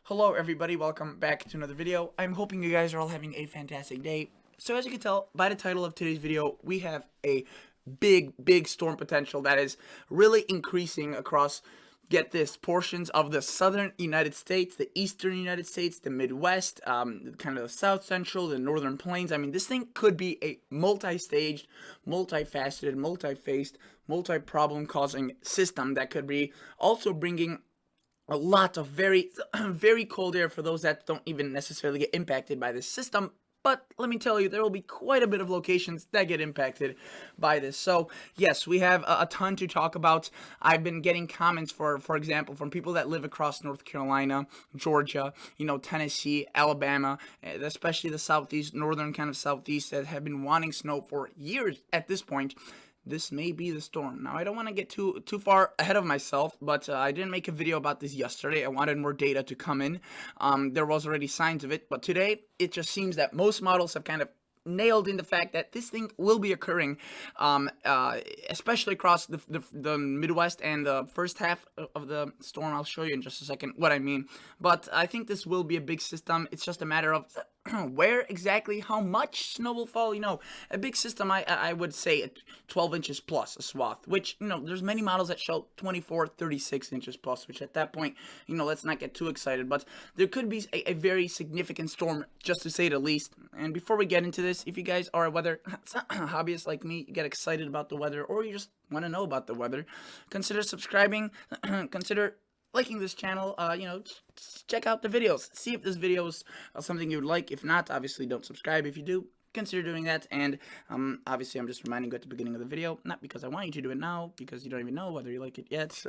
Hello everybody, welcome back to another video. I'm hoping you guys are all having a fantastic day. So as you can tell by the title of today's video, we have a big storm potential that is really increasing across, get this, portions of the southern United States, the eastern United States, the Midwest, kind of the south central, the northern plains. I mean, this thing could be a multi-staged, multifaceted, multi-faced, multi-problem causing system that could be also bringing a lot of very cold air for those that don't even necessarily get impacted by this system. But let me tell you, there will be quite a bit of locations that get impacted by this. So yes, we have a ton to talk about. I've been getting comments, for example, from people that live across North Carolina, Georgia, Tennessee, Alabama, especially the southeast, northern kind of southeast, that have been wanting snow for years at this point. This may be the storm. Now, I don't want to get too far ahead of myself, but I didn't make a video about this yesterday. I wanted more data to come in. There was already signs of it, but today it just seems that most models have kind of nailed in the fact that this thing will be occurring, especially across the Midwest and the first half of the storm. I'll show you in just a second what I mean, but I think this will be a big system. It's just a matter of where exactly, how much snow will fall. A big system, I would say 12 inches plus a swath, which, there's many models that show 24, 36 inches plus, which at that point, let's not get too excited, but there could be a very significant storm, just to say the least. And before we get into this, if you guys are a weather hobbyist like me, you get excited about the weather, or you just want to know about the weather, consider subscribing, consider liking this channel, check out the videos, see if this video is something you would like. If not, obviously don't subscribe. If you do, consider doing that. And obviously I'm just reminding you at the beginning of the video, not because I want you to do it now, because you don't even know whether you like it yet.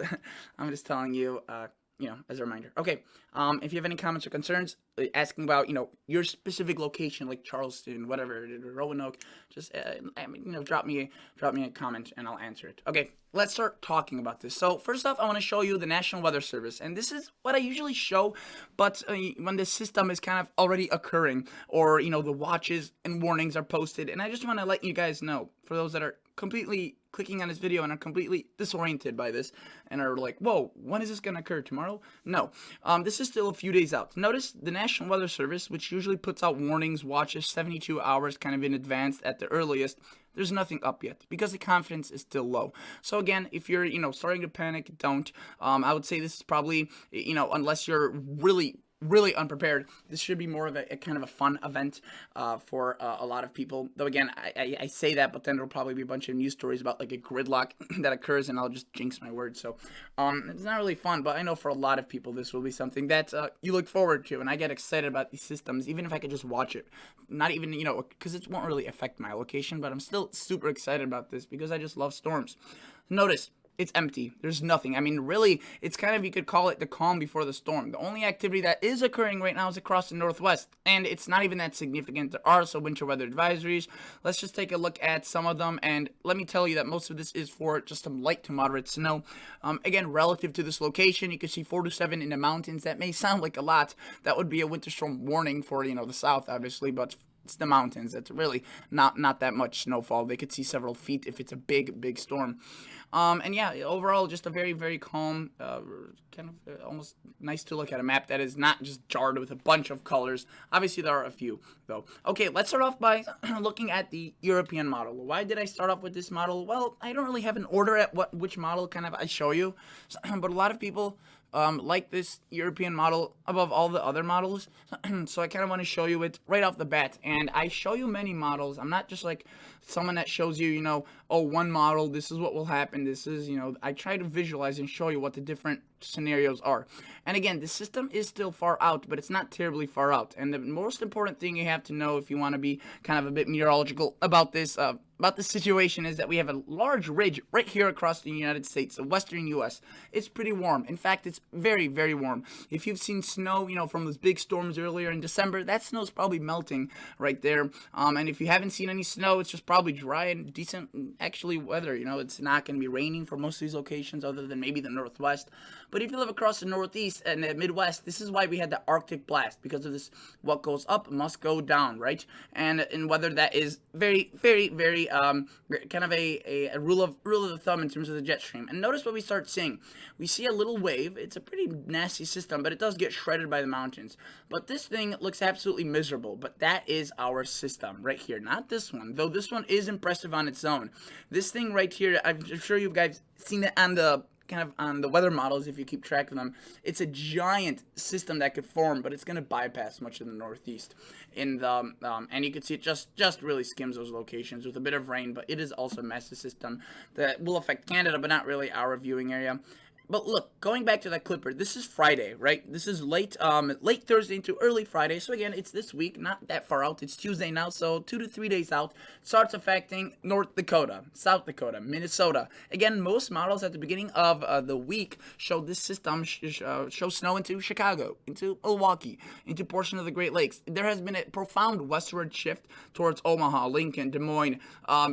I'm just telling you, as a reminder. Okay, if you have any comments or concerns asking about, your specific location, like Charleston, whatever, Roanoke, just, drop me a comment and I'll answer it. Okay, let's start talking about this. So first off, I want to show you the National Weather Service, and this is what I usually show, but when this system is kind of already occurring, or, the watches and warnings are posted, and I just want to let you guys know, for those that are completely clicking on this video and are completely disoriented by this and are like, whoa, when is this going to occur? Tomorrow? No, this is still a few days out. Notice the National Weather Service, which usually puts out warnings, watches 72 hours kind of in advance at the earliest, there's nothing up yet because the confidence is still low. So again, if you're, starting to panic, don't. I would say this is probably, unless you're really unprepared, this should be more of a kind of a fun event for a lot of people. Though again, I say that, but then there'll probably be a bunch of news stories about like a gridlock that occurs, and I'll just jinx my words. So it's not really fun, but I know for a lot of people this will be something that you look forward to, and I get excited about these systems, even if I could just watch it. Not even, because it won't really affect my location, but I'm still super excited about this because I just love storms. Notice, it's empty. There's nothing. I mean, really, it's kind of, you could call it the calm before the storm. The only activity that is occurring right now is across the Northwest, and it's not even that significant. There are some winter weather advisories. Let's just take a look at some of them, and let me tell you that most of this is for just some light to moderate snow. Again, relative to this location, you can see 4 to 7 in the mountains. That may sound like a lot. That would be a winter storm warning for, the south, obviously, but it's the mountains. It's really not that much snowfall. They could see several feet if it's a big storm. And yeah, overall, just a very calm, kind of almost nice to look at a map that is not just jarred with a bunch of colors. Obviously, there are a few, though. Okay, let's start off by looking at the European model. Why did I start off with this model? Well, I don't really have an order at which model kind of I show you, but a lot of people like this European model above all the other models. So I kind of want to show you it right off the bat. And I show you many models. I'm not just like someone that shows you, oh, one model, this is what will happen. This is, I try to visualize and show you what the different scenarios are. And again, the system is still far out, but it's not terribly far out. And the most important thing you have to know if you want to be kind of a bit meteorological about this situation is that we have a large ridge right here across the United States, the western U.S. It's pretty warm. In fact, it's very warm. If you've seen snow, from those big storms earlier in December, that snow's probably melting right there. And if you haven't seen any snow, it's just probably dry and decent, actually, weather. It's not going to be raining for most of these locations other than maybe the Northwest. But if you live across the Northeast and the Midwest, this is why we had the Arctic blast, because of this. What goes up must go down, right? And whether that is very, very, very kind of a rule of the thumb in terms of the jet stream. And notice what we start seeing. We see a little wave. It's a pretty nasty system, but it does get shredded by the mountains. But this thing looks absolutely miserable. But that is our system right here, not this one. Though this one is impressive on its own. This thing right here, I'm sure you guys seen it on the kind of on the weather models if you keep track of them. It's a giant system that could form, but it's going to bypass much of the Northeast in the and you can see it just really skims those locations with a bit of rain, but it is also a massive system that will affect Canada, but not really our viewing area. But look, going back to that clipper, this is Friday, right? This is late Thursday into early Friday. So again, it's this week, not that far out. It's Tuesday now, so 2 to 3 days out. Starts affecting North Dakota, South Dakota, Minnesota. Again, most models at the beginning of the week show this system show snow into Chicago, into Milwaukee, into portion of the Great Lakes. There has been a profound westward shift towards Omaha, Lincoln, Des Moines,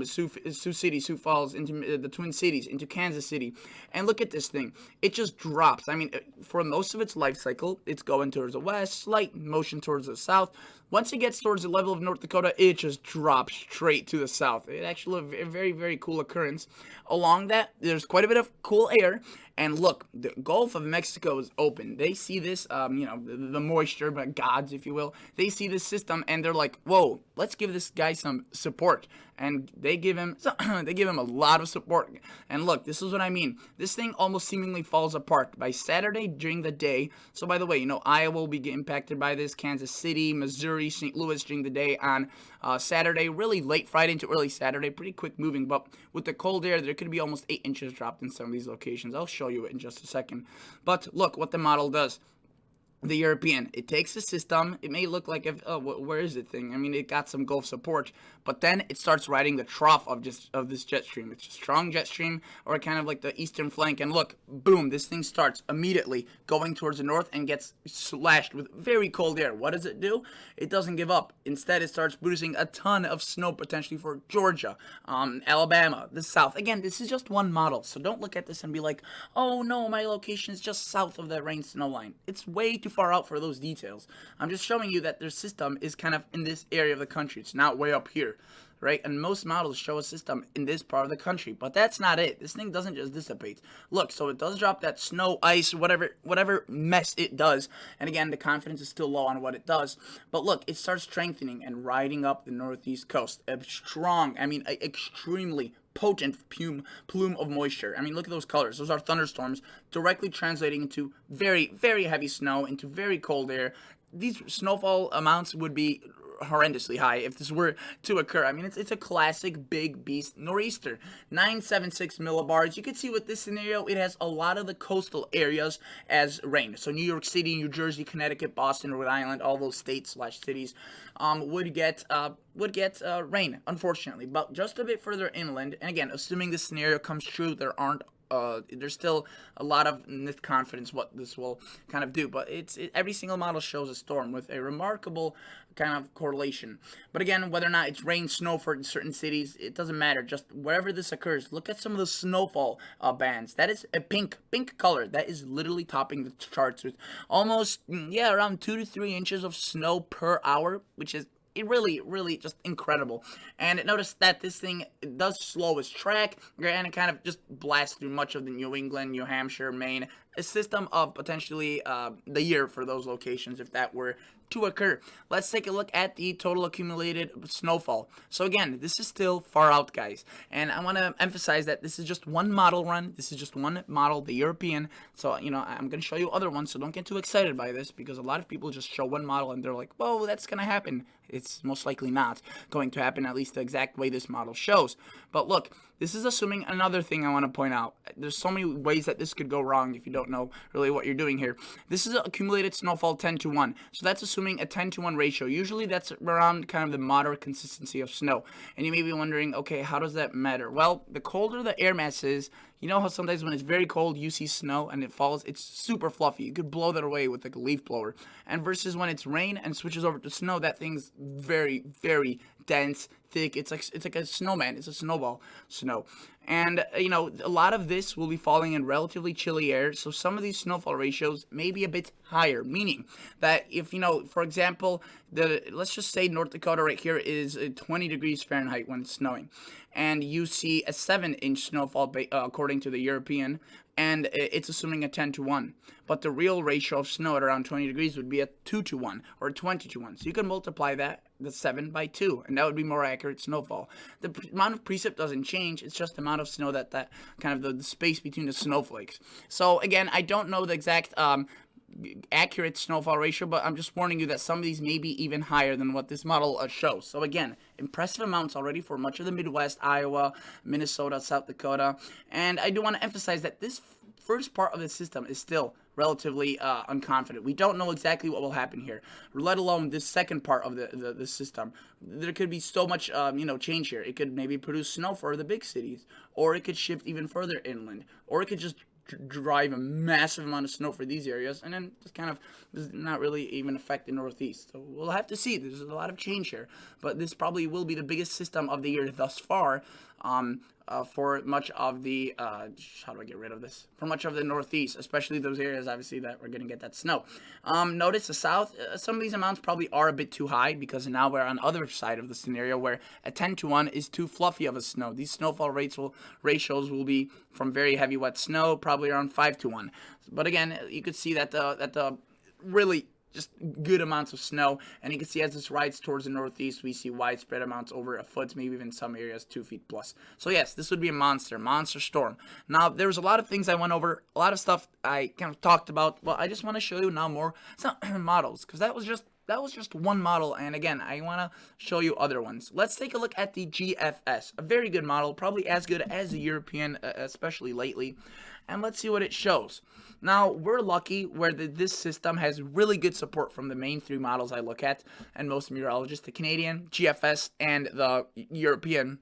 Sioux City, Sioux Falls, into the Twin Cities, into Kansas City. And look at this thing. It just drops. I mean, for most of its life cycle, it's going towards the west, slight motion towards the south. Once it gets towards the level of North Dakota, it just drops straight to the south. It's actually a very, very cool occurrence. Along that, there's quite a bit of cool air. And look, the Gulf of Mexico is open. They see this, the moisture, but gods, if you will. They see this system and they're like, "Whoa, let's give this guy some support." And they give him a lot of support. And look, this is what I mean. This thing almost seemingly falls apart by Saturday during the day. So by the way, Iowa will be impacted by this. Kansas City, Missouri, St. Louis during the day on Saturday. Really late Friday into early Saturday. Pretty quick moving. But with the cold air, there could be almost 8 inches dropped in some of these locations. I'll show you it in just a second. But look what the model does. The European, it takes a system. It may look like, where is it thing? I mean, it got some Gulf support, but then it starts riding the trough of this jet stream. It's a strong jet stream, or kind of like the eastern flank. And look, boom, this thing starts immediately going towards the north and gets slashed with very cold air. What does it do? It doesn't give up. Instead, it starts producing a ton of snow potentially for Georgia, Alabama, the south. Again, this is just one model, so don't look at this and be like, "Oh no, my location is just south of that rain snow line." It's way too far out for those details. I'm just showing you that their system is kind of in this area of the country. It's not way up here, right? And most models show a system in this part of the country, but that's not it. This thing doesn't just dissipate. Look, so it does drop that snow, ice, whatever mess it does. And again, the confidence is still low on what it does. But look, it starts strengthening and riding up the northeast coast. A strong, extremely potent plume of moisture. I mean, look at those colors. Those are thunderstorms directly translating into very, very heavy snow, into very cold air. These snowfall amounts would be horrendously high if this were to occur. I mean, it's a classic big beast nor'easter. 976 millibars. You can see with this scenario, it has a lot of the coastal areas as rain. So New York City, New Jersey, Connecticut, Boston, Rhode Island, all those states/cities would get rain, unfortunately. But just a bit further inland, and again, assuming this scenario comes true, there's still a lot of confidence what this will kind of do, but every single model shows a storm with a remarkable kind of correlation. But again, whether or not it's rain, snow for certain cities, it doesn't matter. Just wherever this occurs, look at some of the snowfall bands. That is a pink color. That is literally topping the charts with almost around 2 to 3 inches of snow per hour, which is really just incredible. And notice that this thing does slow its track, and it kind of just blasts through much of the New England, New Hampshire, Maine, a system of potentially the year for those locations if that were to occur. Let's take a look at the total accumulated snowfall. So again, this is still far out, guys, and I want to emphasize that this is just one model run. This is just one model, the European. So I'm going to show you other ones, so don't get too excited by this, because a lot of people just show one model and they're like, "Whoa, that's going to happen." It's most likely not going to happen, at least the exact way this model shows. But look, this is assuming another thing I want to point out. There's so many ways that this could go wrong if you don't know really what you're doing here. This is accumulated snowfall 10 to 1. So that's assuming a 10 to 1 ratio. Usually that's around kind of the moderate consistency of snow. And you may be wondering, okay, how does that matter? Well, the colder the air mass is, You know how sometimes when it's very cold, you see snow and it falls, it's super fluffy. You could blow that away with like a leaf blower. And versus when it's rain and switches over to snow, that thing's very, very dense, thick. It's like a snowman. It's a snowball snow. And a lot of this will be falling in relatively chilly air, so some of these snowfall ratios may be a bit higher, meaning that if, for example, let's just say North Dakota right here is 20 degrees Fahrenheit when it's snowing, and you see a 7-inch snowfall according to the European, and it's assuming a 10-to-1. But the real ratio of snow at around 20 degrees would be a 2-to-1 or a 20-to-1. So you can multiply the 7 by 2, and that would be more accurate snowfall. The amount of precip doesn't change. It's just the amount of snow that kind of the space between the snowflakes. So again, I don't know the exact accurate snowfall ratio, but I'm just warning you that some of these may be even higher than what this model shows. So again, impressive amounts already for much of the Midwest, Iowa, Minnesota, South Dakota. And I do want to emphasize that this first part of the system is still relatively unconfident. We don't know exactly what will happen here, let alone this second part of the system. There could be so much change here. It could maybe produce snow for the big cities, or it could shift even further inland, or it could just drive a massive amount of snow for these areas, and then just kind of does not really even affect the Northeast. So we'll have to see. There's a lot of change here, but this probably will be the biggest system of the year thus far. For much of the how do I get rid of this? For much of the Northeast, especially those areas, obviously, that we're going to get that snow. Notice the South, some of these amounts probably are a bit too high, because now we're on the other side of the scenario where a 10-to-1 is too fluffy of a snow. These snowfall ratios will be from very heavy wet snow, probably around 5-to-1. But again, you could see that the really just good amounts of snow, and you can see as this rides towards the Northeast, we see widespread amounts over a foot, maybe even some areas 2 feet plus. So yes, this would be a monster storm. Now, there was a lot of things I went over, a lot of stuff I kind of talked about. Well, I just want to show you now more models, because that was just one model, and again, I want to show you other ones. Let's take a look at the GFS, a very good model, probably as good as the European, especially lately, and let's see what it shows. Now, we're lucky where this system has really good support from the main 3 models I look at, and most meteorologists, the Canadian, GFS, and the European.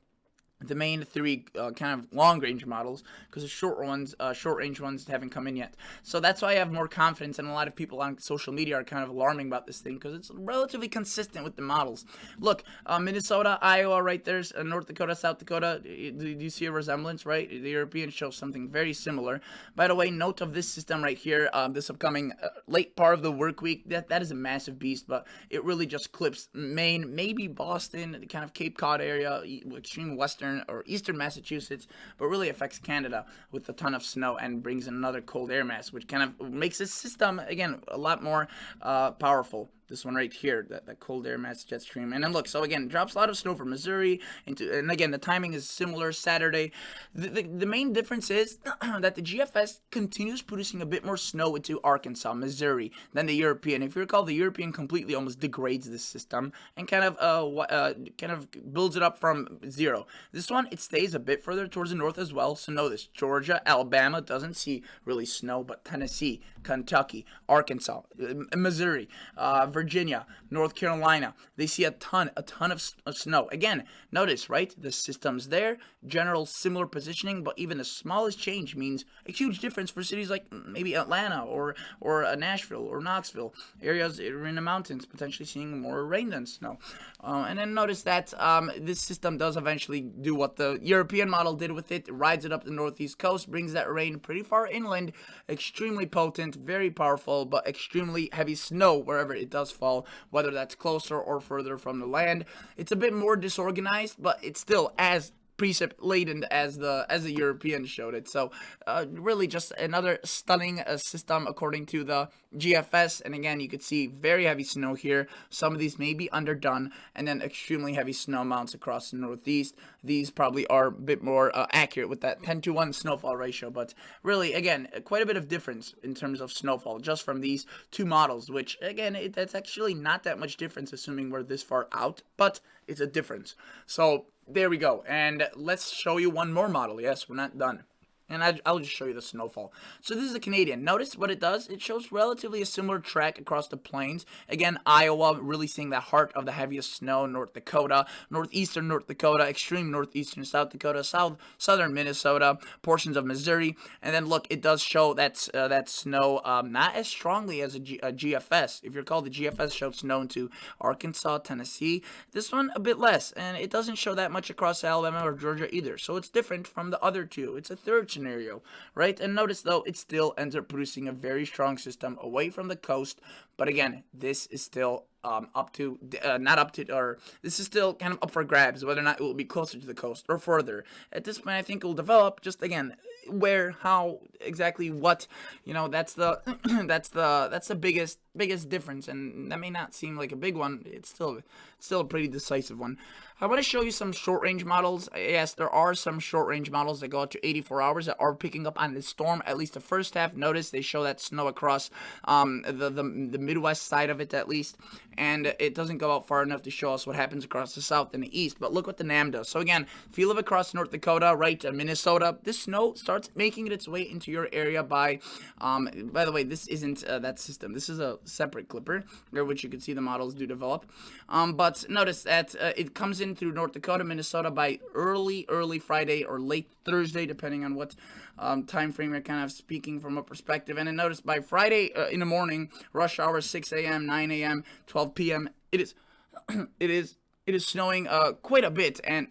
The main 3 kind of long-range models, because the short-range ones haven't come in yet. So that's why I have more confidence, and a lot of people on social media are kind of alarming about this thing, because it's relatively consistent with the models. Look, Minnesota, Iowa, right there's North Dakota, South Dakota. Do you see a resemblance, right? The European shows something very similar. By the way, note of this system right here, this upcoming late part of the work week, that is a massive beast, but it really just clips Maine, maybe Boston, the kind of Cape Cod area, extreme western or eastern Massachusetts, but really affects Canada with a ton of snow and brings in another cold air mass, which kind of makes this system, again, a lot more powerful. This one right here, that cold air mass jet stream. And then look, so again, drops a lot of snow from Missouri and again, the timing is similar, Saturday. The main difference is that the GFS continues producing a bit more snow into Arkansas, Missouri than the European. If you recall, the European completely almost degrades this system and kind of builds it up from 0. This one, it stays a bit further towards the north as well. So know this: Georgia, Alabama doesn't see really snow, but Tennessee, Kentucky, Arkansas, Missouri, Virginia, North Carolina, they see a ton of snow. Again, notice, right? The system's there, general similar positioning, but even the smallest change means a huge difference for cities like maybe Atlanta or Nashville or Knoxville, areas in the mountains, potentially seeing more rain than snow. And then notice that this system does eventually do what the European model did with it, rides it up the northeast coast, brings that rain pretty far inland, extremely potent, very powerful, but extremely heavy snow wherever it does fall, whether that's closer or further from the land. It's a bit more disorganized, but it's still as precip laden as the Europeans showed it. So really just another stunning system according to the GFS. And again, you could see very heavy snow here. Some of these may be underdone, and then extremely heavy snow amounts across the Northeast. These probably are a bit more accurate with that 10-to-1 snowfall ratio, but really, again, quite a bit of difference in terms of snowfall just from these 2 models, which again, that's actually not that much difference assuming we're this far out, but it's a difference. So there we go, and let's show you one more model. Yes, we're not done. And I'll just show you the snowfall. So this is a Canadian. Notice what it does. It shows relatively a similar track across the plains. Again, Iowa really seeing the heart of the heaviest snow. North Dakota, northeastern North Dakota, extreme northeastern South Dakota, southern Minnesota, portions of Missouri. And then look, it does show that snow not as strongly as a GFS. If you're called the GFS, showed snow into Arkansas, Tennessee. This one a bit less, and it doesn't show that much across Alabama or Georgia either. So it's different from the other two. It's a third scenario, right? And notice though, it still ends up producing a very strong system away from the coast. But again, this is still not up to, or this is still kind of up for grabs whether or not it will be closer to the coast or further. At this point, I think it will develop. Just again, where, how, exactly what, that's the that's the biggest difference, and that may not seem like a big one. It's still a pretty decisive one. I want to show you some short range models. Yes, there are some short range models that go out to 84 hours that are picking up on the storm, at least the first half. Notice they show that snow across the Midwest side of it at least, and it doesn't go out far enough to show us what happens across the south and the east. But look what the NAM does. So again, if you live across North Dakota, right, Minnesota, this snow starts making its way into your area by the way, this isn't that system. This is a separate clipper, which you can see the models do develop. But notice that it comes in through North Dakota, Minnesota by early Friday or late Thursday, depending on what time frame you're kind of speaking from a perspective. And then notice by Friday in the morning, rush hour 6 a.m., 9 a.m., 12 p.m. It is snowing quite a bit, and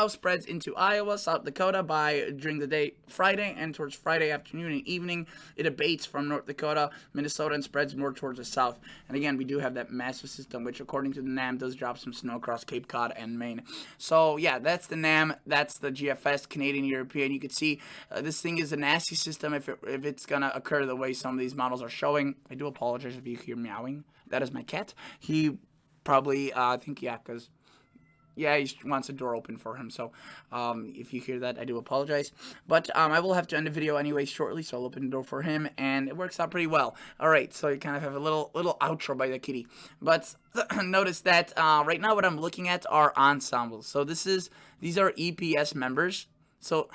spreads into Iowa, South Dakota by during the day Friday, and towards Friday afternoon and evening it abates from North Dakota, Minnesota, and spreads more towards the south. And again, we do have that massive system, which according to the NAM does drop some snow across Cape Cod and Maine. So yeah, that's the NAM, that's the GFS, Canadian, European. You can see this thing is a nasty system if it's gonna occur the way some of these models are showing. I do apologize if you hear meowing. That is my cat. He probably because yeah, he wants a door open for him. So if you hear that, I do apologize. But I will have to end the video anyway shortly, so I'll open the door for him, and it works out pretty well. All right, so you kind of have a little outro by the kitty. But notice that right now what I'm looking at are ensembles. So these are EPS members. So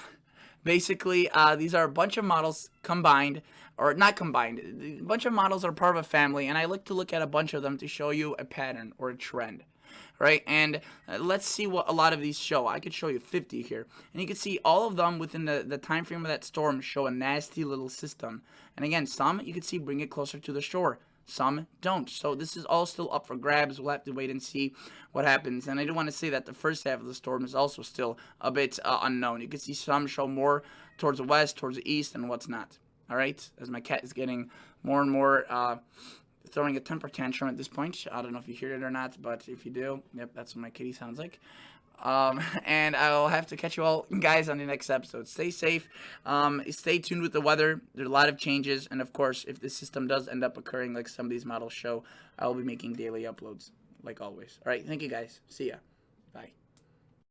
basically, these are a bunch of models combined, or not combined. A bunch of models are part of a family, and I like to look at a bunch of them to show you a pattern or a trend. Right, and let's see what a lot of these show. I could show you 50 here, and you can see all of them within the time frame of that storm show a nasty little system. And again, some you can see bring it closer to the shore, some don't. So this is all still up for grabs. We'll have to wait and see what happens. And I do want to say that the first half of the storm is also still a bit unknown. You can see some show more towards the west, towards the east, and what's not. All right, as my cat is getting more and more throwing a temper tantrum at this point. I don't know if you hear it or not, but if you do, yep, that's what my kitty sounds like. And I'll have to catch you all guys on the next episode. Stay safe. Stay tuned with the weather. There's a lot of changes, and of course, if this system does end up occurring like some of these models show, I will be making daily uploads like always. All right, thank you guys. See ya. Bye.